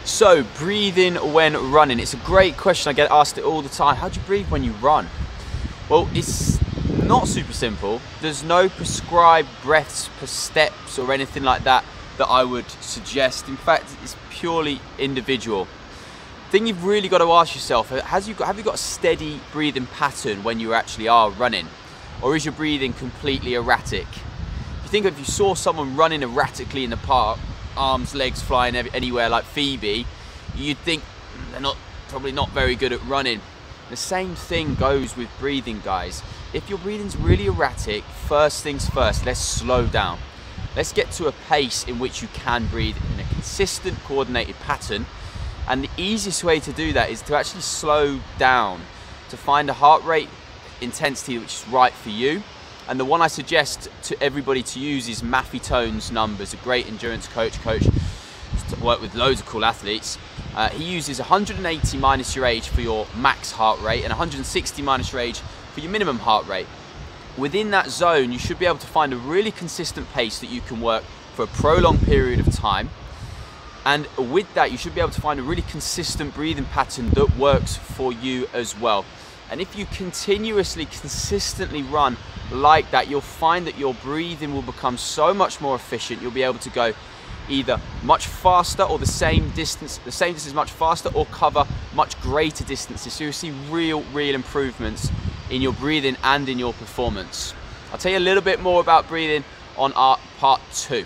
So, breathing when running. It's a great question. I get asked it all the time. How do you breathe when you run? Well, it's not super simple. There's no prescribed breaths per steps or anything like that that I would suggest. In fact, it's purely individual. The thing you've really got to ask yourself, have you got a steady breathing pattern when you actually are running? Or is your breathing completely erratic? If you saw someone running erratically in the park, arms, legs flying anywhere like Phoebe, you'd think they're probably not very good at running. The same thing goes with breathing, guys. If your breathing's really erratic, first things first, let's slow down. Let's get to a pace in which you can breathe in a consistent, coordinated pattern. And the easiest way to do that is to actually slow down, to find a heart rate intensity which is right for you. And the one I suggest to everybody to use is Maffetone's numbers, a great endurance coach, worked with loads of cool athletes. He uses 180 minus your age for your max heart rate and 160 minus your age for your minimum heart rate. Within that zone, you should be able to find a really consistent pace that you can work for a prolonged period of time. And with that, you should be able to find a really consistent breathing pattern that works for you as well. And if you continuously, consistently run like that, you'll find that your breathing will become so much more efficient. You'll be able to go either much faster or the same distance much faster, or cover much greater distances. So you'll see real improvements in your breathing and in your performance. I'll tell you a little bit more about breathing on our part 2.